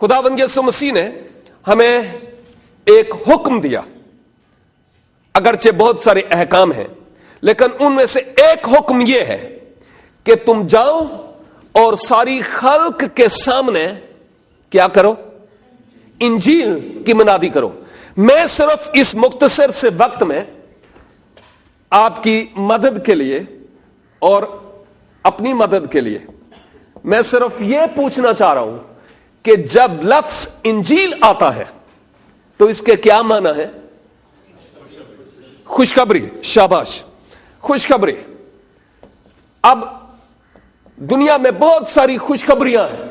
خداوند یسوع مسیح نے ہمیں ایک حکم دیا، اگرچہ بہت سارے احکام ہیں لیکن ان میں سے ایک حکم یہ ہے کہ تم جاؤ اور ساری خلق کے سامنے کیا کرو؟ انجیل کی منادی کرو۔ میں صرف اس مختصر سے وقت میں آپ کی مدد کے لیے اور اپنی مدد کے لیے میں صرف یہ پوچھنا چاہ رہا ہوں کہ جب لفظ انجیل آتا ہے تو اس کے کیا معنی ہے؟ خوشخبری۔ شاباش، خوشخبری۔ اب دنیا میں بہت ساری خوشخبریاں ہیں۔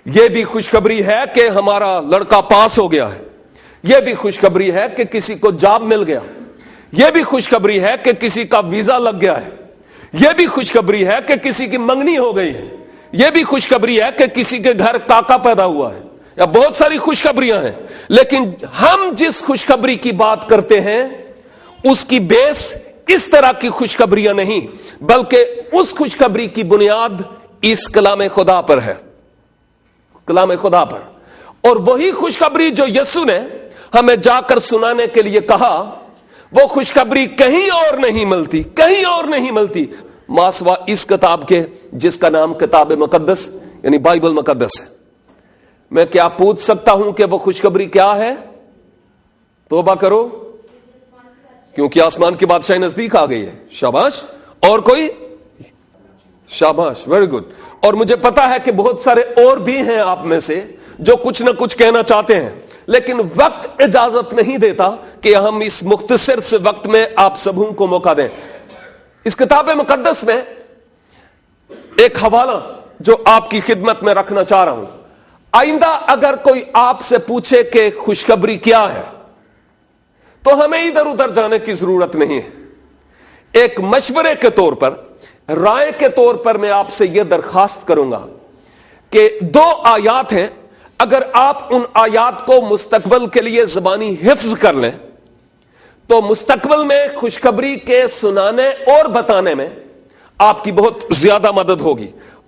یہ بھی خوشخبری ہے کہ ہمارا لڑکا پاس ہو گیا ہے، یہ بھی خوشخبری ہے کہ کسی کو جاب مل گیا، یہ بھی خوشخبری ہے کہ کسی کا ویزا لگ گیا ہے، یہ بھی خوشخبری ہے کہ کسی کی منگنی ہو گئی ہے، یہ بھی خوشخبری ہے کہ کسی کے گھر کاکا پیدا ہوا ہے، یا بہت ساری خوشخبریاں ہیں۔ لیکن ہم جس خوشخبری کی بات کرتے ہیں اس کی بیس اس طرح کی خوشخبریاں نہیں، بلکہ اس خوشخبری کی بنیاد اس کلام خدا پر ہے، کلام خدا پر۔ اور وہی خوشخبری جو یسوع نے ہمیں جا کر سنانے کے لیے کہا، وہ خوشخبری کہیں اور نہیں ملتی، کہیں اور نہیں ملتی ماں سوا اس کتاب کے جس کا نام کتاب مقدس یعنی بائبل مقدس ہے۔ میں کیا پوچھ سکتا ہوں کہ وہ خوشخبری کیا ہے؟ توبہ کرو کیونکہ آسمان کی بادشاہی نزدیک آ گئی ہے۔ شاباش۔ اور کوئی؟ شاباش، ویری گڈ۔ اور مجھے پتا ہے کہ بہت سارے اور بھی ہیں آپ میں سے جو کچھ نہ کچھ کہنا چاہتے ہیں، لیکن وقت اجازت نہیں دیتا کہ ہم اس مختصر سے وقت میں آپ سبوں کو موقع دیں۔ اس کتاب مقدس میں ایک حوالہ جو آپ کی خدمت میں رکھنا چاہ رہا ہوں۔ آئندہ اگر کوئی آپ سے پوچھے کہ خوشخبری کیا ہے تو ہمیں ادھر ادھر جانے کی ضرورت نہیں ہے۔ ایک مشورے کے طور پر، رائے کے طور پر میں آپ سے یہ درخواست کروں گا کہ 2 آیات ہیں، اگر آپ ان آیات کو مستقبل کے لیے زبانی حفظ کر لیں تو مستقبل میں خوشخبری کے سنانے اور بتانے میں آپ کی بہت زیادہ مدد ہوگی۔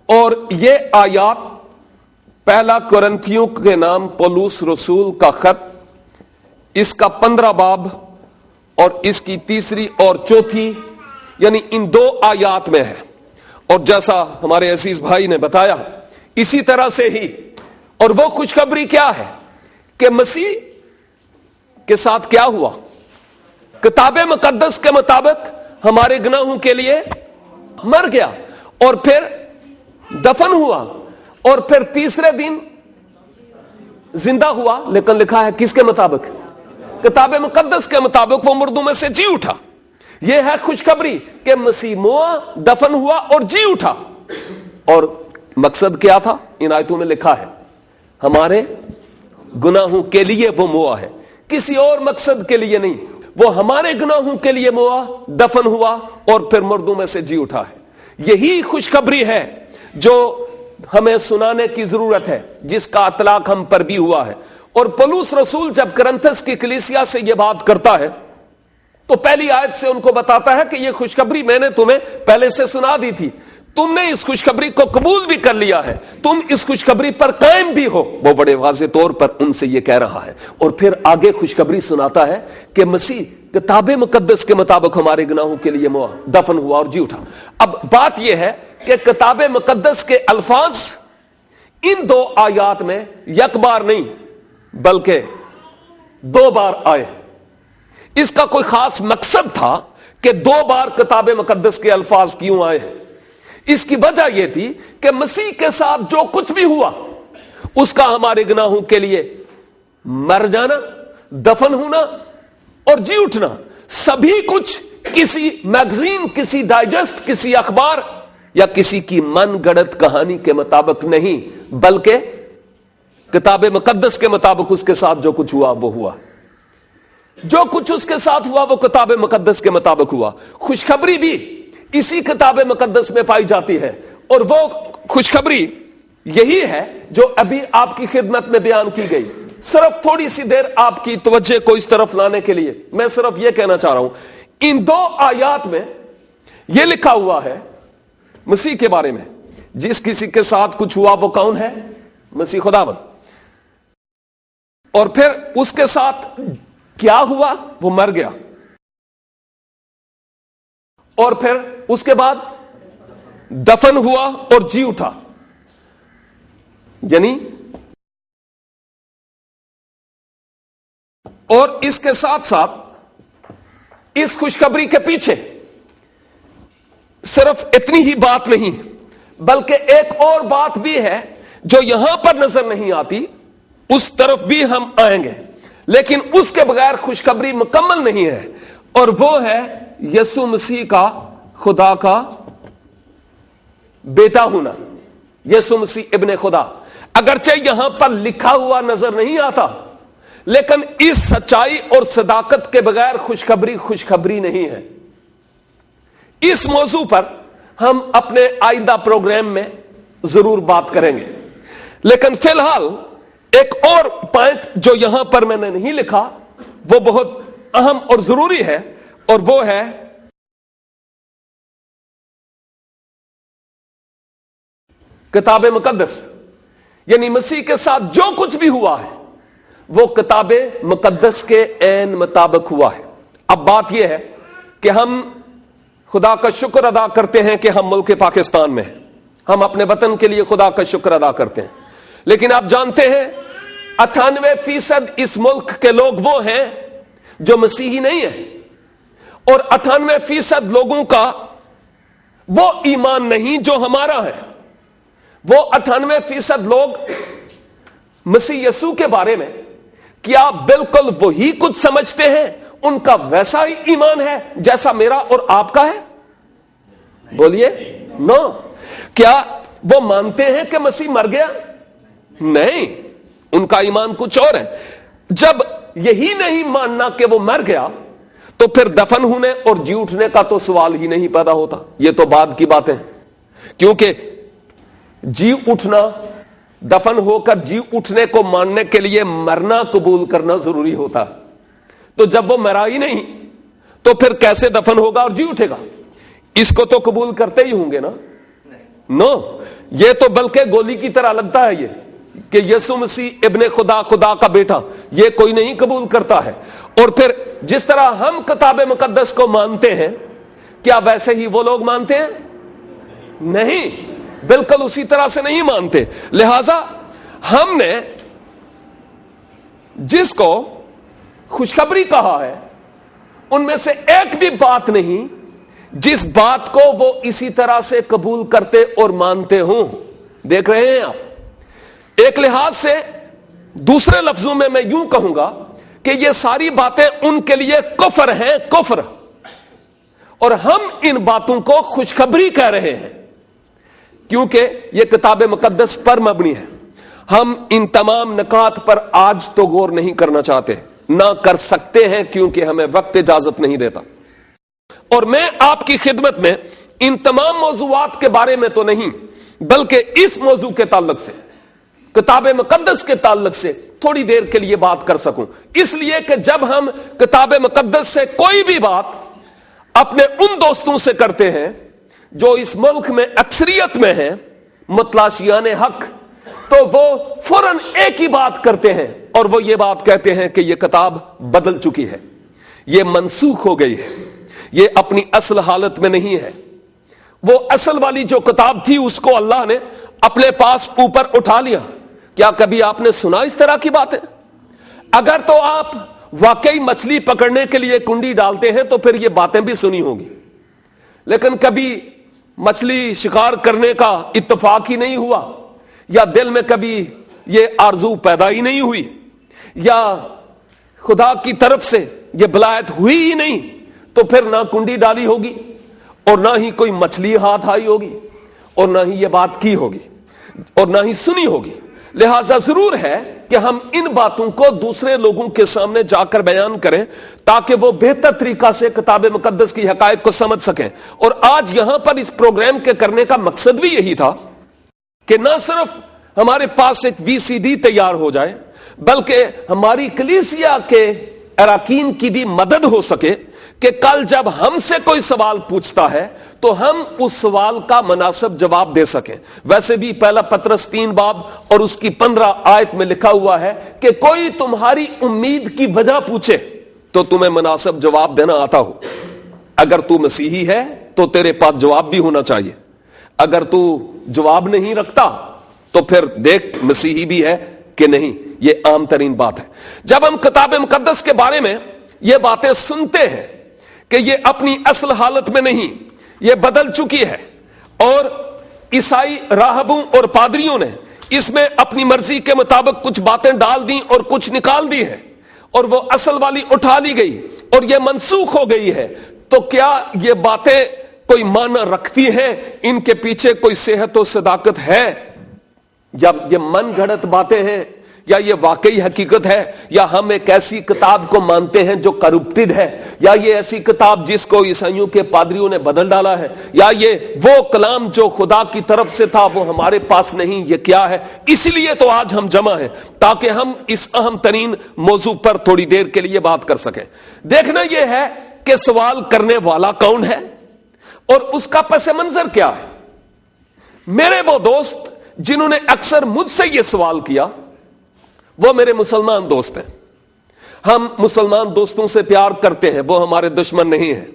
اور یہ آیات پہلا کرنتھیوں کے نام پولس رسول کا خط، اس کا 15 باب اور اس کی 3 اور 4 یعنی ان 2 آیات میں ہے۔ اور جیسا ہمارے عزیز بھائی نے بتایا اسی طرح سے ہی، اور وہ خوشخبری کیا ہے کہ مسیح کے ساتھ کیا ہوا؟ کتاب مقدس کے مطابق ہمارے گناہوں کے لیے مر گیا اور پھر دفن ہوا اور پھر 3 دن زندہ ہوا، لیکن لکھا ہے کس کے مطابق؟ کتاب مقدس کے مطابق وہ مردوں میں سے جی اٹھا۔ یہ ہے خوشخبری کہ مسیح موا، دفن ہوا اور جی اٹھا۔ اور مقصد کیا تھا؟ ان آیتوں میں لکھا ہے ہمارے گناہوں کے لیے وہ موا ہے، کسی اور مقصد کے لیے نہیں۔ وہ ہمارے گناہوں کے لیے موا، دفن ہوا اور پھر مردوں میں سے جی اٹھا ہے۔ یہی خوشخبری ہے جو ہمیں سنانے کی ضرورت ہے، جس کا اطلاق ہم پر بھی ہوا ہے۔ اور پولس رسول جب کرنتھس کی کلیسیا سے یہ بات کرتا ہے تو پہلی آیت سے ان کو بتاتا ہے کہ یہ خوشخبری میں نے تمہیں پہلے سے سنا دی تھی، تم نے اس خوشخبری کو قبول بھی کر لیا ہے، تم اس خوشخبری پر قائم بھی ہو۔ وہ بڑے واضح طور پر ان سے یہ کہہ رہا ہے، اور پھر آگے خوشخبری سناتا ہے کہ مسیح کتاب مقدس کے مطابق ہمارے گناہوں کے لیے موا، دفن ہوا اور جی اٹھا۔ اب بات یہ ہے کہ کتاب مقدس کے الفاظ ان 2 آیات میں یک بار نہیں بلکہ 2 بار آئے۔ اس کا کوئی خاص مقصد تھا کہ 2 بار کتاب مقدس کے الفاظ کیوں آئے ہیں؟ اس کی وجہ یہ تھی کہ مسیح کے ساتھ جو کچھ بھی ہوا اس کا ہمارے گناہوں کے لیے مر جانا، دفن ہونا اور جی اٹھنا، سبھی کچھ کسی میگزین، کسی ڈائجسٹ، کسی اخبار یا کسی کی من گڑت کہانی کے مطابق نہیں، بلکہ کتاب مقدس کے مطابق اس کے ساتھ جو کچھ ہوا وہ ہوا۔ جو کچھ اس کے ساتھ ہوا وہ کتاب مقدس کے مطابق ہوا۔ خوشخبری بھی اسی کتاب مقدس میں پائی جاتی ہے، اور وہ خوشخبری یہی ہے جو ابھی آپ کی خدمت میں بیان کی گئی۔ صرف تھوڑی سی دیر آپ کی توجہ کو اس طرف لانے کے لیے میں صرف یہ کہنا چاہ رہا ہوں، ان 2 آیات میں یہ لکھا ہوا ہے مسیح کے بارے میں۔ جس کسی کے ساتھ کچھ ہوا وہ کون ہے؟ مسیح خداوند۔ اور پھر اس کے ساتھ کیا ہوا؟ وہ مر گیا، اور پھر اس کے بعد دفن ہوا اور جی اٹھا. یعنی اور اس کے ساتھ ساتھ اس خوشخبری کے پیچھے صرف اتنی ہی بات نہیں بلکہ ایک اور بات بھی ہے جو یہاں پر نظر نہیں آتی، اس طرف بھی ہم آئیں گے، لیکن اس کے بغیر خوشخبری مکمل نہیں ہے، اور وہ ہے یسوع مسیح کا خدا کا بیٹا ہونا، یسوع مسیح ابن خدا. اگرچہ یہاں پر لکھا ہوا نظر نہیں آتا، لیکن اس سچائی اور صداقت کے بغیر خوشخبری نہیں ہے. اس موضوع پر ہم اپنے آئندہ پروگرام میں ضرور بات کریں گے، لیکن فی الحال ایک اور پوائنٹ جو یہاں پر میں نے نہیں لکھا وہ بہت اہم اور ضروری ہے، اور وہ ہے کتاب مقدس. یعنی مسیح کے ساتھ جو کچھ بھی ہوا ہے وہ کتاب مقدس کے عین مطابق ہوا ہے. اب بات یہ ہے کہ ہم خدا کا شکر ادا کرتے ہیں کہ ہم ملک پاکستان میں ہیں، ہم اپنے وطن کے لیے خدا کا شکر ادا کرتے ہیں، لیکن آپ جانتے ہیں 98% اس ملک کے لوگ وہ ہیں جو مسیحی نہیں ہیں، اور 98% لوگوں کا وہ ایمان نہیں جو ہمارا ہے. وہ 98% لوگ مسیح یسوع کے بارے میں کیا بالکل وہی کچھ سمجھتے ہیں؟ ان کا ویسا ہی ایمان ہے جیسا میرا اور آپ کا ہے؟ بولیے نو. کیا وہ مانتے ہیں کہ مسیح مر گیا؟ نہیں، ان کا ایمان کچھ اور ہے. جب یہی نہیں ماننا کہ وہ مر گیا تو پھر دفن ہونے اور جی اٹھنے کا تو سوال ہی نہیں پیدا ہوتا. یہ تو بعد کی باتیں، کیونکہ جی اٹھنا، دفن ہو کر جی اٹھنے کو ماننے کے لیے مرنا قبول کرنا ضروری ہوتا. تو جب وہ مرا ہی نہیں تو پھر کیسے دفن ہوگا اور جی اٹھے گا؟ اس کو تو قبول کرتے ہی ہوں گے نا؟ نو. یہ تو بلکہ گولی کی طرح لگتا ہے یہ کہ یسوع مسیح ابن خدا، خدا کا بیٹا، یہ کوئی نہیں قبول کرتا ہے. اور پھر جس طرح ہم کتاب مقدس کو مانتے ہیں کیا ویسے ہی وہ لوگ مانتے ہیں؟ نہیں، بالکل اسی طرح سے نہیں مانتے. لہذا ہم نے جس کو خوشخبری کہا ہے ان میں سے ایک بھی بات نہیں جس بات کو وہ اسی طرح سے قبول کرتے اور مانتے ہوں. دیکھ رہے ہیں آپ؟ ایک لحاظ سے، دوسرے لفظوں میں میں یوں کہوں گا کہ یہ ساری باتیں ان کے لیے کفر ہیں، کفر. اور ہم ان باتوں کو خوشخبری کہہ رہے ہیں کیونکہ یہ کتاب مقدس پر مبنی ہے. ہم ان تمام نکات پر آج تو غور نہیں کرنا چاہتے، نہ کر سکتے ہیں کیونکہ ہمیں وقت اجازت نہیں دیتا. اور میں آپ کی خدمت میں ان تمام موضوعات کے بارے میں تو نہیں بلکہ اس موضوع کے تعلق سے، کتاب مقدس کے تعلق سے تھوڑی دیر کے لیے بات کر سکوں. اس لیے کہ جب ہم کتاب مقدس سے کوئی بھی بات اپنے ان دوستوں سے کرتے ہیں جو اس ملک میں اکثریت میں ہیں، متلاشیان حق، تو وہ فوراً ایک ہی بات کرتے ہیں، اور وہ یہ بات کہتے ہیں کہ یہ کتاب بدل چکی ہے، یہ منسوخ ہو گئی ہے، یہ اپنی اصل حالت میں نہیں ہے. وہ اصل والی جو کتاب تھی اس کو اللہ نے اپنے پاس اوپر اٹھا لیا. کیا کبھی آپ نے سنا اس طرح کی باتیں؟ اگر تو آپ واقعی مچھلی پکڑنے کے لیے کنڈی ڈالتے ہیں تو پھر یہ باتیں بھی سنی ہوگی، لیکن کبھی مچھلی شکار کرنے کا اتفاق ہی نہیں ہوا، یا دل میں کبھی یہ آرزو پیدا ہی نہیں ہوئی، یا خدا کی طرف سے یہ بلایت ہوئی ہی نہیں، تو پھر نہ کنڈی ڈالی ہوگی اور نہ ہی کوئی مچھلی ہاتھ آئی ہوگی اور نہ ہی یہ بات کی ہوگی اور نہ ہی سنی ہوگی. لہذا ضرور ہے کہ ہم ان باتوں کو دوسرے لوگوں کے سامنے جا کر بیان کریں تاکہ وہ بہتر طریقہ سے کتاب مقدس کی حقائق کو سمجھ سکیں. اور آج یہاں پر اس پروگرام کے کرنے کا مقصد بھی یہی تھا کہ نہ صرف ہمارے پاس ایک VCD تیار ہو جائے بلکہ ہماری کلیسیا کے اراکین کی بھی مدد ہو سکے کہ کل جب ہم سے کوئی سوال پوچھتا ہے تو ہم اس سوال کا مناسب جواب دے سکیں. ویسے بھی پہلا پطرس 3 باب اور اس کی 15 آیت میں لکھا ہوا ہے کہ کوئی تمہاری امید کی وجہ پوچھے تو تمہیں مناسب جواب دینا آتا ہو. اگر تو مسیحی ہے تو تیرے پاس جواب بھی ہونا چاہیے. اگر تو جواب نہیں رکھتا تو پھر دیکھ مسیحی بھی ہے کہ نہیں. یہ عام ترین بات ہے. جب ہم کتاب مقدس کے بارے میں یہ باتیں سنتے ہیں کہ یہ اپنی اصل حالت میں نہیں, یہ بدل چکی ہے, اور عیسائی راہبوں اور پادریوں نے اس میں اپنی مرضی کے مطابق کچھ باتیں ڈال دیں اور کچھ نکال دی ہیں, اور وہ اصل والی اٹھا لی گئی اور یہ منسوخ ہو گئی ہے, تو کیا یہ باتیں کوئی معنی رکھتی ہیں؟ ان کے پیچھے کوئی صحت و صداقت ہے؟ یا یہ من گھڑت باتیں ہیں, یا یہ واقعی حقیقت ہے, یا ہم ایک ایسی کتاب کو مانتے ہیں جو کرپٹڈ ہے, یا یہ ایسی کتاب جس کو عیسائیوں کے پادریوں نے بدل ڈالا ہے, یا یہ وہ کلام جو خدا کی طرف سے تھا وہ ہمارے پاس نہیں؟ یہ کیا ہے؟ اس لیے تو آج ہم جمع ہیں تاکہ ہم اس اہم ترین موضوع پر تھوڑی دیر کے لیے بات کر سکیں. دیکھنا یہ ہے کہ سوال کرنے والا کون ہے اور اس کا پس منظر کیا ہے. میرے وہ دوست جنہوں نے اکثر مجھ سے یہ سوال کیا وہ میرے مسلمان دوست ہیں. ہم مسلمان دوستوں سے پیار کرتے ہیں, وہ ہمارے دشمن نہیں ہیں.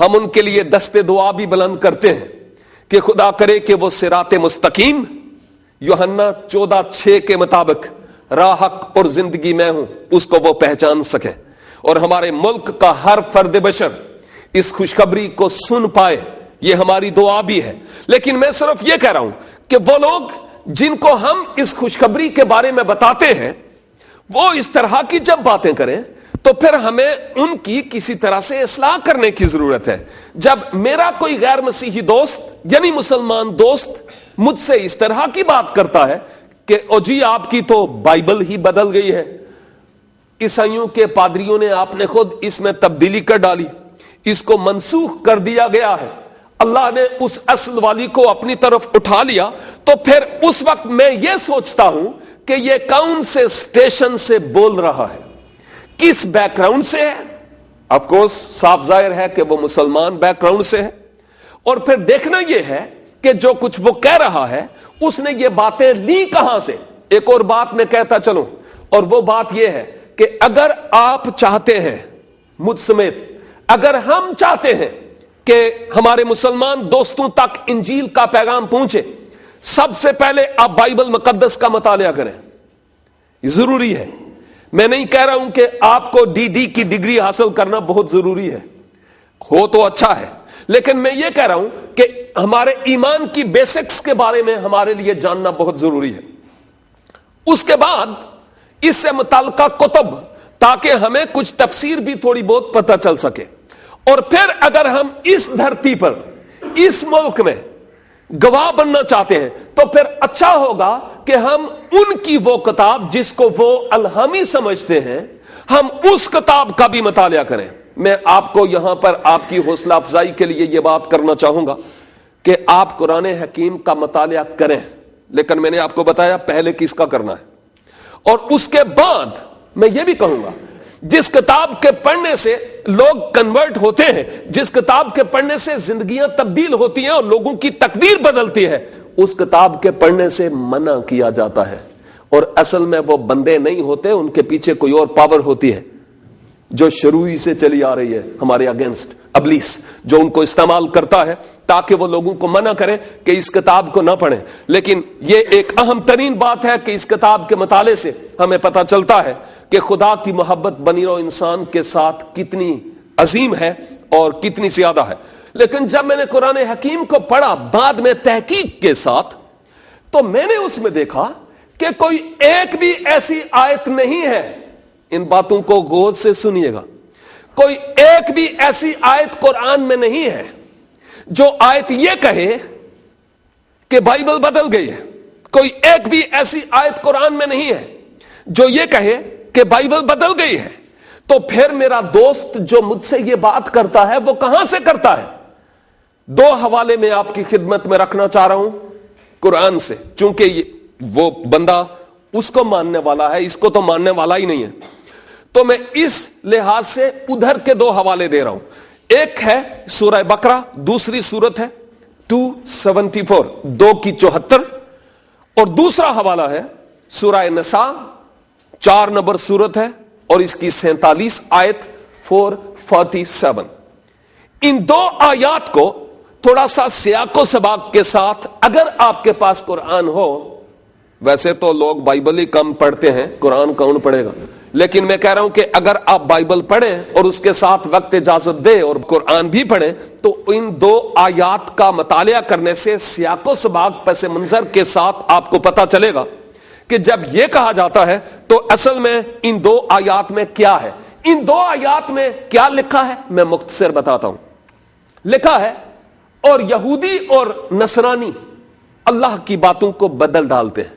ہم ان کے لیے دستے دعا بھی بلند کرتے ہیں کہ خدا کرے کہ وہ صراط مستقیم, یوحنا 14:6 کے مطابق راہ حق اور زندگی میں ہوں, اس کو وہ پہچان سکیں, اور ہمارے ملک کا ہر فرد بشر اس خوشخبری کو سن پائے. یہ ہماری دعا بھی ہے. لیکن میں صرف یہ کہہ رہا ہوں کہ وہ لوگ جن کو ہم اس خوشخبری کے بارے میں بتاتے ہیں وہ اس طرح کی جب باتیں کریں تو پھر ہمیں ان کی کسی طرح سے اصلاح کرنے کی ضرورت ہے. جب میرا کوئی غیر مسیحی دوست یعنی مسلمان دوست مجھ سے اس طرح کی بات کرتا ہے کہ او جی آپ کی تو بائبل ہی بدل گئی ہے, عیسائیوں کے پادریوں نے آپ نے خود اس میں تبدیلی کر ڈالی, اس کو منسوخ کر دیا گیا ہے, اللہ نے اس اصل والی کو اپنی طرف اٹھا لیا, تو پھر اس وقت میں یہ سوچتا ہوں کہ یہ کون سے اسٹیشن سے بول رہا ہے, کس بیک گراؤنڈ سے ہے. آف کورس صاف ظاہر ہے کہ وہ مسلمان بیک گراؤنڈ سے ہے, اور پھر دیکھنا یہ ہے کہ جو کچھ وہ کہہ رہا ہے اس نے یہ باتیں لی کہاں سے. ایک اور بات میں کہتا چلوں, اور وہ بات یہ ہے کہ اگر آپ چاہتے ہیں, مجھ سمیت اگر ہم چاہتے ہیں کہ ہمارے مسلمان دوستوں تک انجیل کا پیغام پہنچے, سب سے پہلے آپ بائبل مقدس کا مطالعہ کریں. یہ ضروری ہے. میں نہیں کہہ رہا ہوں کہ آپ کو ڈی کی ڈگری حاصل کرنا بہت ضروری ہے, ہو تو اچھا ہے, لیکن میں یہ کہہ رہا ہوں کہ ہمارے ایمان کی بیسکس کے بارے میں ہمارے لیے جاننا بہت ضروری ہے. اس کے بعد اس سے متعلقہ کتب, تاکہ ہمیں کچھ تفسیر بھی تھوڑی بہت پتہ چل سکے. اور پھر اگر ہم اس دھرتی پر اس ملک میں گواہ بننا چاہتے ہیں تو پھر اچھا ہوگا کہ ہم ان کی وہ کتاب جس کو وہ الہامی سمجھتے ہیں, ہم اس کتاب کا بھی مطالعہ کریں. میں آپ کو یہاں پر آپ کی حوصلہ افزائی کے لیے یہ بات کرنا چاہوں گا کہ آپ قرآن حکیم کا مطالعہ کریں, لیکن میں نے آپ کو بتایا پہلے کس کا کرنا ہے. اور اس کے بعد میں یہ بھی کہوں گا جس کتاب کے پڑھنے سے لوگ کنورٹ ہوتے ہیں, جس کتاب کے پڑھنے سے زندگیاں تبدیل ہوتی ہیں اور لوگوں کی تقدیر بدلتی ہے, اس کتاب کے پڑھنے سے منع کیا جاتا ہے. اور اصل میں وہ بندے نہیں ہوتے, ان کے پیچھے کوئی اور پاور ہوتی ہے جو شروع ہی سے چلی آ رہی ہے ہمارے اگینسٹ, ابلیس, جو ان کو استعمال کرتا ہے تاکہ وہ لوگوں کو منع کرے کہ اس کتاب کو نہ پڑھیں. لیکن یہ ایک اہم ترین بات ہے کہ اس کتاب کے مطالعے سے ہمیں پتہ چلتا ہے کہ خدا کی محبت بنی رو انسان کے ساتھ کتنی عظیم ہے اور کتنی زیادہ ہے. لیکن جب میں نے قرآن حکیم کو پڑھا بعد میں تحقیق کے ساتھ, تو میں نے اس میں دیکھا کہ کوئی ایک بھی ایسی آیت نہیں ہے, ان باتوں کو غور سے سنیے گا, کوئی ایک بھی ایسی آیت قرآن میں نہیں ہے جو آیت یہ کہے کہ بائبل بدل گئی ہے. کوئی ایک بھی ایسی آیت قرآن میں نہیں ہے جو یہ کہے کہ بائبل بدل گئی ہے. تو پھر میرا دوست جو مجھ سے یہ بات کرتا ہے وہ کہاں سے کرتا ہے؟ دو حوالے میں آپ کی خدمت میں رکھنا چاہ رہا ہوں قرآن سے, چونکہ وہ بندہ اس کو ماننے والا ہے, اس کو تو ماننے والا ہی نہیں ہے. تو میں اس لحاظ سے ادھر کے دو حوالے دے رہا ہوں. ایک ہے سورہ بقرہ, دوسری سورت ہے 274 274, اور دوسرا حوالہ ہے سورہ نساء 4 نمبر سورت ہے اور اس کی 47 آیت 447. ان دو آیات کو تھوڑا سا سیاق و سباق کے ساتھ, اگر آپ کے پاس قرآن ہو, ویسے تو لوگ بائبل ہی کم پڑھتے ہیں, قرآن کون پڑھے گا, لیکن میں کہہ رہا ہوں کہ اگر آپ بائبل پڑھیں اور اس کے ساتھ وقت اجازت دے اور قرآن بھی پڑھیں, تو ان دو آیات کا مطالعہ کرنے سے سیاق و سباق پس منظر کے ساتھ آپ کو پتا چلے گا کہ جب یہ کہا جاتا ہے تو اصل میں ان دو آیات میں کیا ہے. ان دو آیات میں کیا لکھا ہے میں مختصر بتاتا ہوں. لکھا ہے, اور یہودی اور نصرانی اللہ کی باتوں کو بدل ڈالتے ہیں.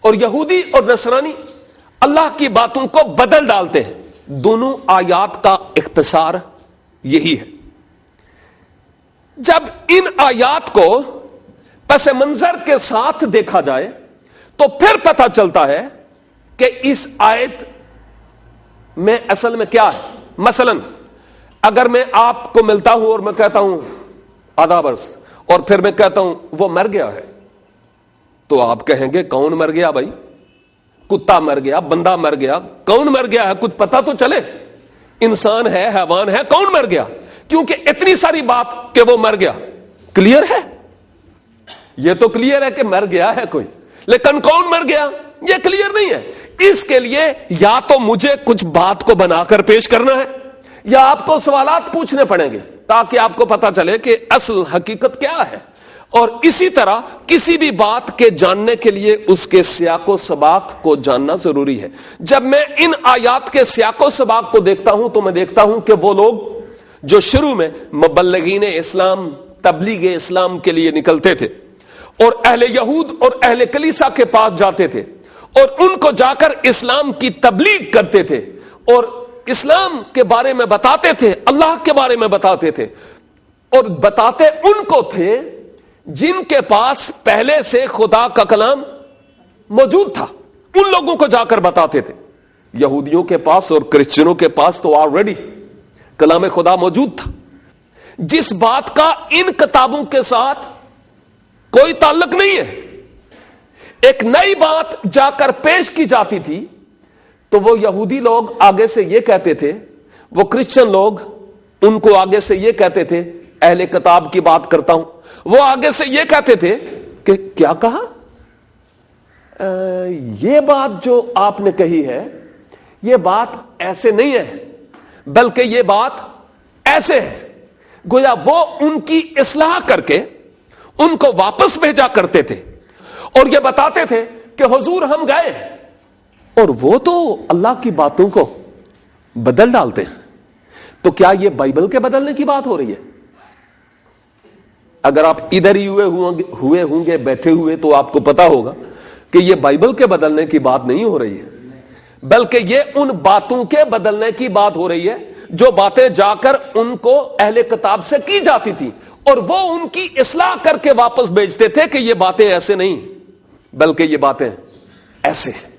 اور یہودی اور نصرانی اللہ کی باتوں کو بدل ڈالتے ہیں. دونوں آیات کا اختصار یہی ہے. جب ان آیات کو پس منظر کے ساتھ دیکھا جائے تو پھر پتہ چلتا ہے کہ اس آیت میں اصل میں کیا ہے. مثلا اگر میں آپ کو ملتا ہوں اور میں کہتا ہوں آدھا برس, اور پھر میں کہتا ہوں وہ مر گیا ہے, تو آپ کہیں گے کون مر گیا بھائی؟ کتا مر گیا, بندہ مر گیا, کون مر گیا ہے؟ کچھ پتا تو چلے. انسان ہے, حیوان ہے, کون مر گیا؟ کیونکہ اتنی ساری بات کہ وہ مر گیا کلیئر ہے. یہ تو کلیئر ہے کہ مر گیا ہے کوئی, لیکن کون مر گیا یہ کلیئر نہیں ہے. اس کے لیے یا تو مجھے کچھ بات کو بنا کر پیش کرنا ہے, یا آپ کو سوالات پوچھنے پڑیں گے تاکہ آپ کو پتا چلے کہ اصل حقیقت کیا ہے. اور اسی طرح کسی بھی بات کے جاننے کے لیے اس کے سیاق و سباق کو جاننا ضروری ہے. جب میں ان آیات کے سیاق و سباق کو دیکھتا ہوں تو میں دیکھتا ہوں کہ وہ لوگ جو شروع میں مبلغین اسلام, تبلیغ اسلام کے لیے نکلتے تھے اور اہل یہود اور اہل کلیسا کے پاس جاتے تھے اور ان کو جا کر اسلام کی تبلیغ کرتے تھے اور اسلام کے بارے میں بتاتے تھے, اللہ کے بارے میں بتاتے تھے, اور بتاتے ان کو تھے جن کے پاس پہلے سے خدا کا کلام موجود تھا. ان لوگوں کو جا کر بتاتے تھے. یہودیوں کے پاس اور کرسچنوں کے پاس تو آلریڈی کلام خدا موجود تھا. جس بات کا ان کتابوں کے ساتھ کوئی تعلق نہیں ہے, ایک نئی بات جا کر پیش کی جاتی تھی, تو وہ یہودی لوگ آگے سے یہ کہتے تھے, وہ کرسچن لوگ ان کو آگے سے یہ کہتے تھے, اہل کتاب کی بات کرتا ہوں, وہ آگے سے یہ کہتے تھے کہ کیا کہا, یہ بات جو آپ نے کہی ہے یہ بات ایسے نہیں ہے, بلکہ یہ بات ایسے ہے. گویا وہ ان کی اصلاح کر کے ان کو واپس بھیجا کرتے تھے اور یہ بتاتے تھے کہ حضور ہم گئے, اور وہ تو اللہ کی باتوں کو بدل ڈالتے ہیں. تو کیا یہ بائبل کے بدلنے کی بات ہو رہی ہے؟ اگر آپ ادھر ہی ہوئے ہوں گے بیٹھے ہوئے تو آپ کو پتا ہوگا کہ یہ بائبل کے بدلنے کی بات نہیں ہو رہی ہے, بلکہ یہ ان باتوں کے بدلنے کی بات ہو رہی ہے جو باتیں جا کر ان کو اہل کتاب سے کی جاتی تھی, اور وہ ان کی اصلاح کر کے واپس بھیجتے تھے کہ یہ باتیں ایسے نہیں بلکہ یہ باتیں ایسے ہیں.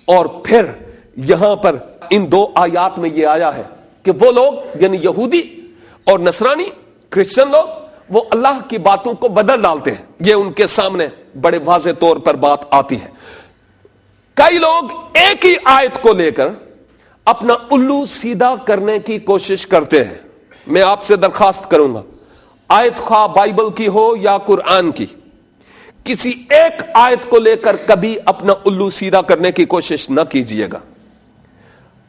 اور پھر یہاں پر ان دو آیات میں یہ آیا ہے کہ وہ لوگ یعنی یہودی اور نصرانی کرسچن لوگ وہ اللہ کی باتوں کو بدل ڈالتے ہیں. یہ ان کے سامنے بڑے واضح طور پر بات آتی ہے. کئی لوگ ایک ہی آیت کو لے کر اپنا الو سیدھا کرنے کی کوشش کرتے ہیں. میں آپ سے درخواست کروں گا, آیت خواہ بائبل کی ہو یا قرآن کی, کسی ایک آیت کو لے کر کبھی اپنا الو سیدھا کرنے کی کوشش نہ کیجیے گا.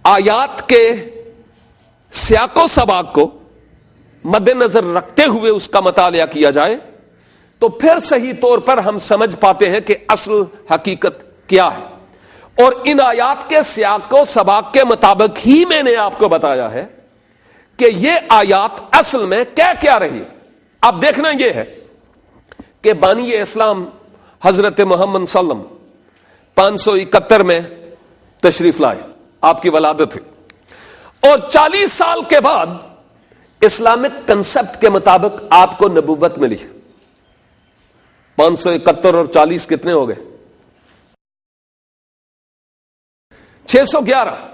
آیات کے سیاق و سباق کو مد نظر رکھتے ہوئے اس کا مطالعہ کیا جائے تو پھر صحیح طور پر ہم سمجھ پاتے ہیں کہ اصل حقیقت کیا ہے. اور ان آیات کے سیاق و سباق کے مطابق ہی میں نے آپ کو بتایا ہے کہ یہ آیات اصل میں کیا رہی ہے. اب دیکھنا یہ ہے کہ بانی اسلام حضرت محمد صلی اللہ علیہ وسلم 571 میں تشریف لائے, آپ کی ولادت ہوئی, اور 40 سال کے بعد اسلامک کنسپٹ کے مطابق آپ کو نبوت ملی. 571 اور 40 کتنے ہو گئے؟ 611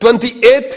28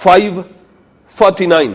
549,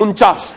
49,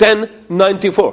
1094,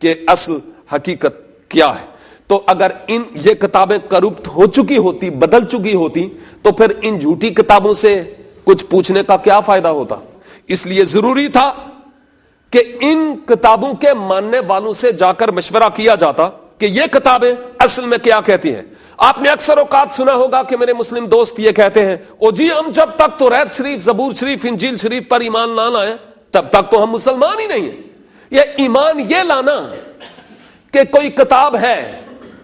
کہ اصل حقیقت کیا ہے. تو اگر یہ کتابیں کرپٹ ہو چکی ہوتی, بدل چکی ہوتی, تو پھر ان جھوٹی کتابوں سے کچھ پوچھنے کا کیا فائدہ ہوتا. اس لیے ضروری تھا کہ ان کتابوں کے ماننے والوں سے جا کر مشورہ کیا جاتا کہ یہ کتابیں اصل میں کیا کہتی ہیں. آپ نے اکثر اوقات سنا ہوگا کہ میرے مسلم دوست یہ کہتے ہیں, او جی ہم جب تک توریت شریف, زبور شریف, انجیل شریف پر ایمان نہ لائیں تب تک تو ہم مسلمان ہی نہیں ہیں. یہ ایمان یہ لانا کہ کوئی کتاب ہے,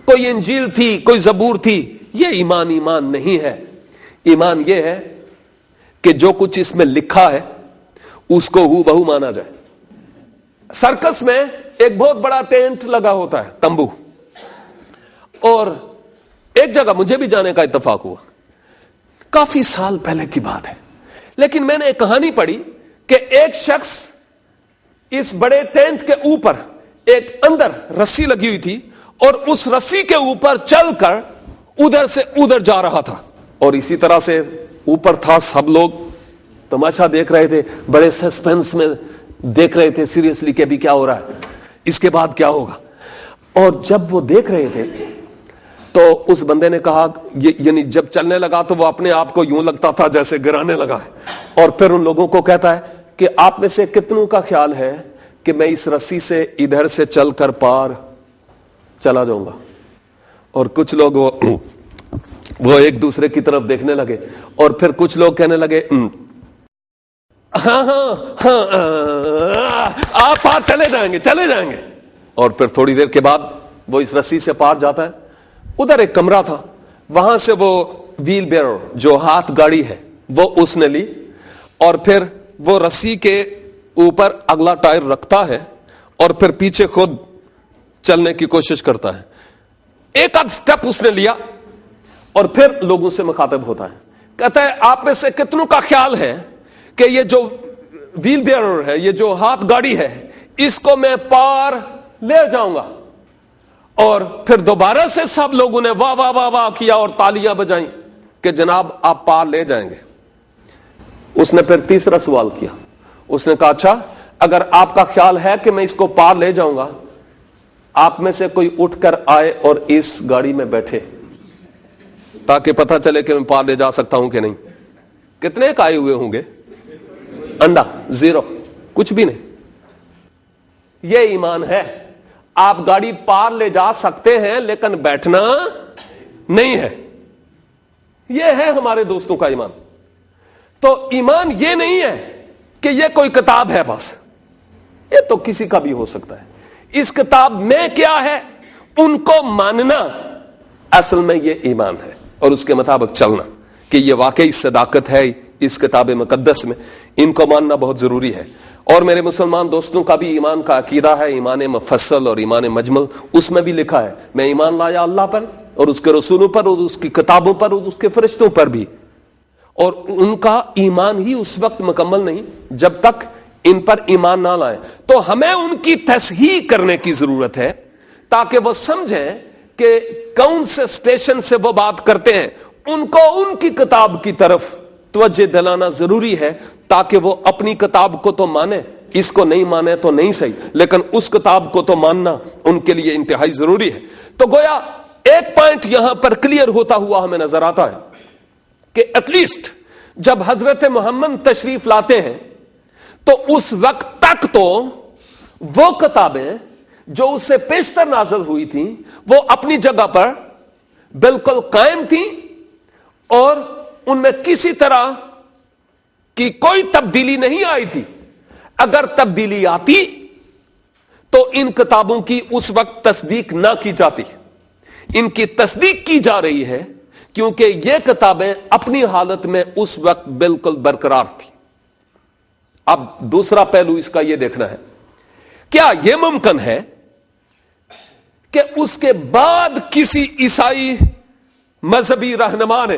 کوئی انجیل تھی, کوئی زبور تھی, یہ ایمان نہیں ہے. ایمان یہ ہے کہ جو کچھ اس میں لکھا ہے اس کو ہو بہو مانا جائے. سرکس میں ایک بہت بڑا ٹینٹ لگا ہوتا ہے, تمبو, اور ایک جگہ مجھے بھی جانے کا اتفاق ہوا, کافی سال پہلے کی بات ہے, لیکن میں نے ایک کہانی پڑھی کہ ایک شخص اس بڑے ٹینٹ کے اوپر ایک اندر رسی لگی ہوئی تھی اور اس رسی کے اوپر چل کر ادھر سے ادھر جا رہا تھا, اور اسی طرح سے اوپر تھا, سب لوگ تماشا دیکھ رہے تھے, بڑے سسپینس میں دیکھ رہے تھے سیریسلی کہ ابھی کیا ہو رہا ہے, اس کے بعد کیا ہوگا. اور جب وہ دیکھ رہے تھے تو اس بندے نے کہا, یعنی جب چلنے لگا تو وہ اپنے آپ کو یوں لگتا تھا جیسے گرانے لگا ہے, اور پھر ان لوگوں کو کہتا ہے کہ آپ میں سے کتنوں کا خیال ہے کہ میں اس رسی سے ادھر سے چل کر پار چلا جاؤں گا. اور کچھ لوگ وہ ایک دوسرے کی طرف دیکھنے لگے, اور پھر کچھ لوگ کہنے لگے ہاں ہاں ہاں آپ پار چلے جائیں گے. اور پھر تھوڑی دیر کے بعد وہ اس رسی سے پار جاتا ہے. ادھر ایک کمرہ تھا, وہاں سے وہ ویل بیئر جو ہاتھ گاڑی ہے وہ اس نے لی, اور پھر وہ رسی کے اوپر اگلا ٹائر رکھتا ہے اور پھر پیچھے خود چلنے کی کوشش کرتا ہے. ایک آدھ سٹیپ اس نے لیا اور پھر لوگوں سے مخاطب ہوتا ہے, کہتا ہے آپ میں سے کتنوں کا خیال ہے کہ یہ جو ویل بیئر ہے, یہ جو ہاتھ گاڑی ہے, اس کو میں پار لے جاؤں گا. اور پھر دوبارہ سے سب لوگوں نے واہ واہ واہ واہ کیا اور تالیاں بجائیں کہ جناب آپ پار لے جائیں گے. اس نے پھر تیسرا سوال کیا, اس نے کہا اچھا اگر آپ کا خیال ہے کہ میں اس کو پار لے جاؤں گا, آپ میں سے کوئی اٹھ کر آئے اور اس گاڑی میں بیٹھے تاکہ پتہ چلے کہ میں پار لے جا سکتا ہوں کہ نہیں. کتنے ایک آئے ہوئے ہوں گے؟ انڈا, زیرو, کچھ بھی نہیں. یہ ایمان ہے. آپ گاڑی پار لے جا سکتے ہیں لیکن بیٹھنا نہیں ہے. یہ ہے ہمارے دوستوں کا ایمان. تو ایمان یہ نہیں ہے کہ یہ کوئی کتاب ہے بس, یہ تو کسی کا بھی ہو سکتا ہے. اس کتاب میں کیا ہے ان کو ماننا اصل میں یہ ایمان ہے, اور اس کے مطابق چلنا کہ یہ واقعی صداقت ہے اس کتاب مقدس میں, ان کو ماننا بہت ضروری ہے. اور میرے مسلمان دوستوں کا بھی ایمان کا عقیدہ ہے, ایمان مفصل اور ایمان مجمل. اس میں بھی لکھا ہے میں ایمان لایا اللہ پر اور اس کے رسولوں پر اور اس کی کتابوں پر اور اس کے فرشتوں پر بھی. اور ان کا ایمان ہی اس وقت مکمل نہیں جب تک ان پر ایمان نہ لائیں. تو ہمیں ان کی تصحیح کرنے کی ضرورت ہے تاکہ وہ سمجھیں کہ کون سے سٹیشن سے وہ بات کرتے ہیں. ان کو ان کی کتاب کی طرف توجہ دلانا ضروری ہے تاکہ وہ اپنی کتاب کو تو مانے, اس کو نہیں مانے تو نہیں صحیح, لیکن اس کتاب کو تو ماننا ان کے لیے انتہائی ضروری ہے. تو گویا ایک پوائنٹ یہاں پر کلیئر ہوتا ہوا ہمیں نظر آتا ہے کہ ایٹ لیسٹ جب حضرت محمد تشریف لاتے ہیں تو اس وقت تک تو وہ کتابیں جو اس سے پیشتر نازل ہوئی تھیں وہ اپنی جگہ پر بالکل قائم تھیں, اور ان میں کسی طرح کی کوئی تبدیلی نہیں آئی تھی. اگر تبدیلی آتی تو ان کتابوں کی اس وقت تصدیق نہ کی جاتی. ان کی تصدیق کی جا رہی ہے کیونکہ یہ کتابیں اپنی حالت میں اس وقت بالکل برقرار تھی. اب دوسرا پہلو اس کا یہ دیکھنا ہے, کیا یہ ممکن ہے کہ اس کے بعد کسی عیسائی مذہبی رہنما نے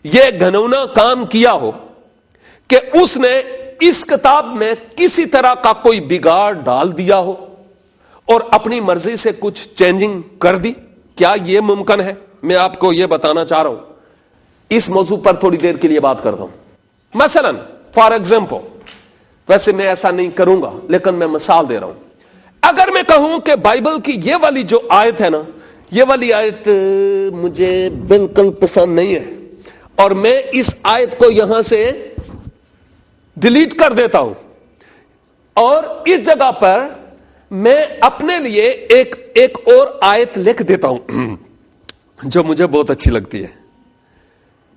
یہ گھنونا کام کیا ہو کہ اس نے اس کتاب میں کسی طرح کا کوئی بگاڑ ڈال دیا ہو اور اپنی مرضی سے کچھ چینجنگ کر دی؟ کیا یہ ممکن ہے؟ میں آپ کو یہ بتانا چاہ رہا ہوں. اس موضوع پر تھوڑی دیر کے لیے بات کرتا ہوں. مثلا فار ایگزامپل, ویسے میں ایسا نہیں کروں گا لیکن میں مثال دے رہا ہوں. اگر میں کہوں کہ بائبل کی یہ والی جو آیت ہے نا، یہ والی آیت مجھے بالکل پسند نہیں ہے اور میں اس آیت کو یہاں سے ڈیلیٹ کر دیتا ہوں اور اس جگہ پر میں اپنے لیے ایک اور آیت لکھ دیتا ہوں جو مجھے بہت اچھی لگتی ہے.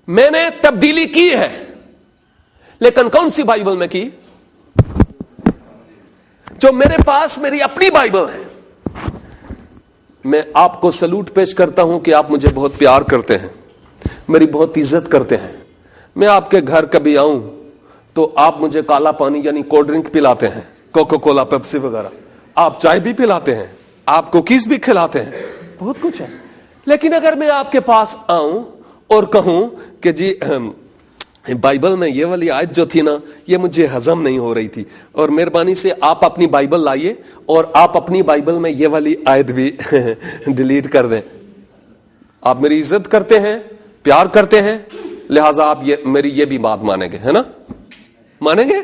میں نے تبدیلی کی ہے، لیکن کون سی بائبل میں کی؟ جو میرے پاس میری اپنی بائبل ہے. میں آپ کو سلوٹ پیش کرتا ہوں کہ آپ مجھے بہت پیار کرتے ہیں، میری بہت عزت کرتے ہیں. میں آپ کے گھر کبھی آؤں تو آپ مجھے کالا پانی یعنی کولڈ ڈرنک پلاتے ہیں، کوکو کولا، پیپسی وغیرہ. آپ چائے بھی پلاتے ہیں، آپ کوکیز بھی کھلاتے ہیں، بہت کچھ ہے. لیکن اگر میں آپ کے پاس آؤں اور کہوں کہ جی بائبل میں یہ والی آیت جو تھی نا، یہ مجھے ہضم نہیں ہو رہی تھی، اور مہربانی سے آپ اپنی بائبل لائیے اور آپ اپنی بائبل میں یہ والی آیت بھی ڈیلیٹ کر دیں. آپ میری عزت کرتے ہیں، پیار کرتے ہیں، لہٰذا آپ میری یہ بھی بات مانیں گے، ہے نا؟ مانیں گے؟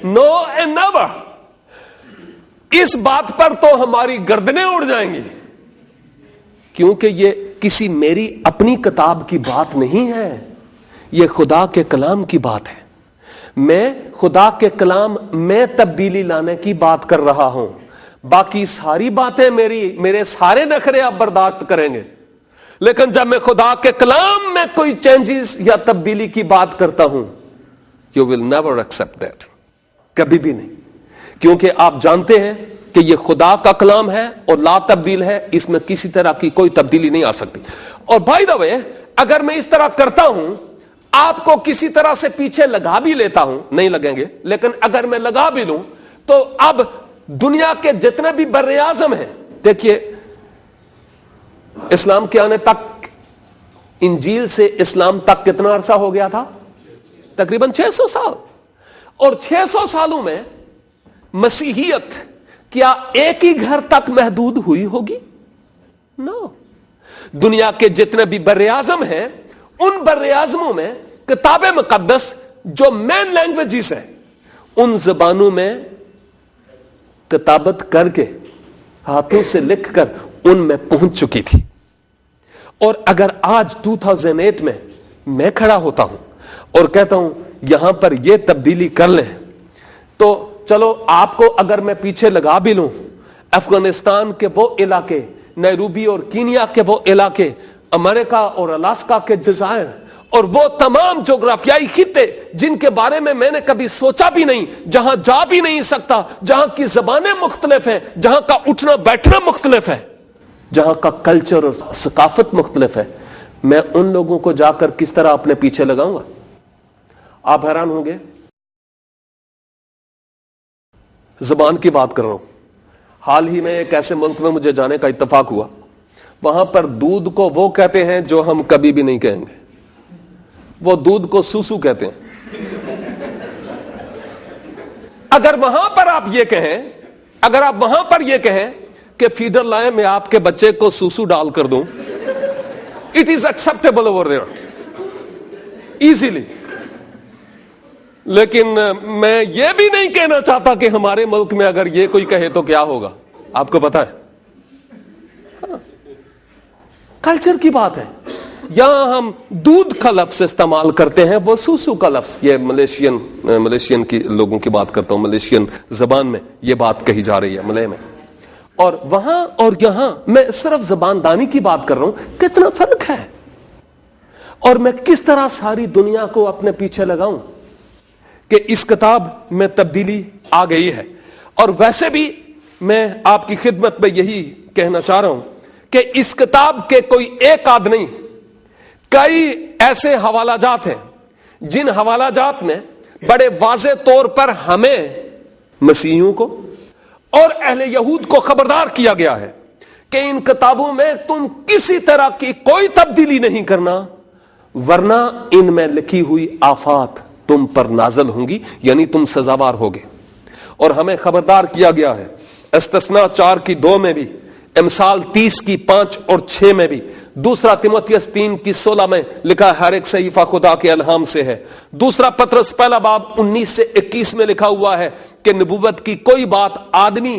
نو اینڈ نیور. اس بات پر تو ہماری گردنیں اڑ جائیں گی، کیونکہ یہ کسی میری اپنی کتاب کی بات نہیں ہے، یہ خدا کے کلام کی بات ہے. میں خدا کے کلام میں تبدیلی لانے کی بات کر رہا ہوں. باقی ساری باتیں میرے سارے نخرے آپ برداشت کریں گے، لیکن جب میں خدا کے کلام میں کوئی چینجز یا تبدیلی کی بات کرتا ہوں، you will never accept that. کبھی بھی نہیں، کیونکہ آپ جانتے ہیں کہ یہ خدا کا کلام ہے اور لا تبدیل ہے، اس میں کسی طرح کی کوئی تبدیلی نہیں آ سکتی. اور بائی دا وے، اگر میں اس طرح کرتا ہوں، آپ کو کسی طرح سے پیچھے لگا بھی لیتا ہوں، نہیں لگیں گے، لیکن اگر میں لگا بھی لوں تو اب دنیا کے جتنے بھی بر اعظم ہیں، دیکھیے اسلام کے آنے تک، انجیل سے اسلام تک کتنا عرصہ ہو گیا تھا؟ تقریباً 600 سال. اور 600 سالوں میں مسیحیت کیا ایک ہی گھر تک محدود ہوئی ہوگی؟ نو. دنیا کے جتنے بھی بر اعظم ہیں، ان بر اعظموں میں کتاب مقدس جو مین لینگویجز ہیں، ان زبانوں میں کتابت کر کے ہاتھوں سے لکھ کر ان میں پہنچ چکی تھی. اور اگر آج 2008 میں کھڑا ہوتا ہوں اور کہتا ہوں یہاں پر یہ تبدیلی کر لیں، تو چلو آپ کو اگر میں پیچھے لگا بھی لوں، افغانستان کے وہ علاقے، نیروبی اور کینیا کے وہ علاقے، امریکہ اور الاسکا کے جزائر، اور وہ تمام جغرافیائی خطے جن کے بارے میں نے کبھی سوچا بھی نہیں، جہاں جا بھی نہیں سکتا، جہاں کی زبانیں مختلف ہیں، جہاں کا اٹھنا بیٹھنا مختلف ہے، جہاں کا کلچر اور ثقافت مختلف ہے، میں ان لوگوں کو جا کر کس طرح اپنے پیچھے لگاؤں گا؟ آپ حیران ہوں گے. زبان کی بات کر رہا ہوں. حال ہی میں ایک ایسے ملک میں مجھے جانے کا اتفاق ہوا، وہاں پر دودھ کو وہ کہتے ہیں جو ہم کبھی بھی نہیں کہیں گے. وہ دودھ کو سوسو کہتے ہیں. اگر وہاں پر آپ یہ کہیں، اگر آپ وہاں پر یہ کہیں کہ فیڈر لائیں، میں آپ کے بچے کو سوسو ڈال کر دوں، it is acceptable over there easily. لیکن میں یہ بھی نہیں کہنا چاہتا کہ ہمارے ملک میں اگر یہ کوئی کہے تو کیا ہوگا. آپ کو پتا ہے، کلچر کی بات ہے. یہاں ہم دودھ کا لفظ استعمال کرتے ہیں، وہ سوسو کا لفظ. یہ ملیشین کی لوگوں کی بات کرتا ہوں، ملیشین زبان میں یہ بات کہی جا رہی ہے، ملے میں. اور وہاں اور یہاں میں صرف زبان دانی کی بات کر رہا ہوں، کتنا فرق ہے. اور میں کس طرح ساری دنیا کو اپنے پیچھے لگاؤں کہ اس کتاب میں تبدیلی آ گئی ہے. اور ویسے بھی میں آپ کی خدمت میں یہی کہنا چاہ رہا ہوں کہ اس کتاب کے کوئی ایک آدھ نہیں، کئی ایسے حوالہ جات ہیں جن حوالہ جات میں بڑے واضح طور پر ہمیں مسیحیوں کو اور اہل یہود کو خبردار کیا گیا ہے کہ ان کتابوں میں تم کسی طرح کی کوئی تبدیلی نہیں کرنا، ورنہ ان میں لکھی ہوئی آفات تم پر نازل ہوں گی، یعنی تم سزاوار ہوگے. اور ہمیں خبردار کیا گیا ہے استثناء 4:2 میں بھی، امثال 30:5 اور 6 میں بھی، دوسرا تیموتھیوس 3:16 میں لکھا ہے ہر ایک صحیفہ خدا کے الہام سے ہے. دوسرا پطرس پہلا باب 19 سے 21 میں لکھا ہوا ہے کہ نبوت کی کوئی بات آدمی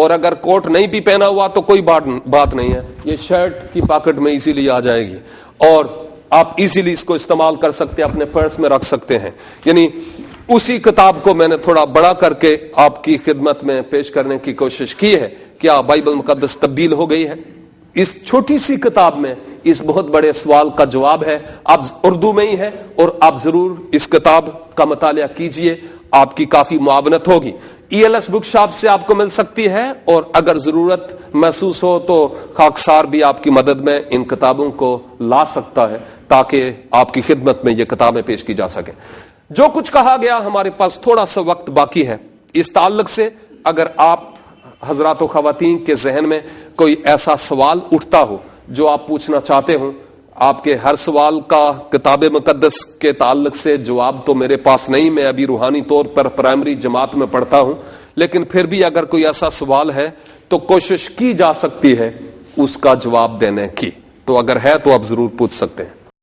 اور اگر کوٹ نہیں بھی پہنا ہوا تو کوئی بات نہیں ہے, یہ شرٹ کی پاکٹ میں ایزیلی آ جائے گی اور آپ ایزیلی اس کو استعمال کر سکتے ہیں, اپنے پرس میں رکھ سکتے ہیں. یعنی اسی کتاب کو میں نے تھوڑا بڑا کر کے آپ کی خدمت میں پیش کرنے کی کوشش کی ہے. کیا بائبل مقدس تبدیل ہو گئی ہے؟ اس چھوٹی سی کتاب میں اس بہت بڑے سوال کا جواب ہے. آپ اردو میں ہی ہے اور آپ ضرور اس کتاب کا مطالعہ کیجئے, آپ کی کافی معاونت ہوگی. ELS بک شاپ سے آپ کو مل سکتی ہے, اور اگر ضرورت محسوس ہو تو خاکسار بھی آپ کی مدد میں ان کتابوں کو لا سکتا ہے تاکہ آپ کی خدمت میں یہ کتابیں پیش کی جا سکیں. جو کچھ کہا گیا, ہمارے پاس تھوڑا سا وقت باقی ہے. اس تعلق سے اگر آپ حضرات و خواتین کے ذہن میں کوئی ایسا سوال اٹھتا ہو جو آپ پوچھنا چاہتے ہوں, آپ کے ہر سوال کا کتاب مقدس کے تعلق سے جواب تو میرے پاس نہیں, میں ابھی روحانی طور پر پرائمری جماعت میں پڑھتا ہوں, لیکن پھر بھی اگر کوئی ایسا سوال ہے تو کوشش کی جا سکتی ہے اس کا جواب دینے کی. تو اگر ہے تو آپ ضرور پوچھ سکتے ہیں.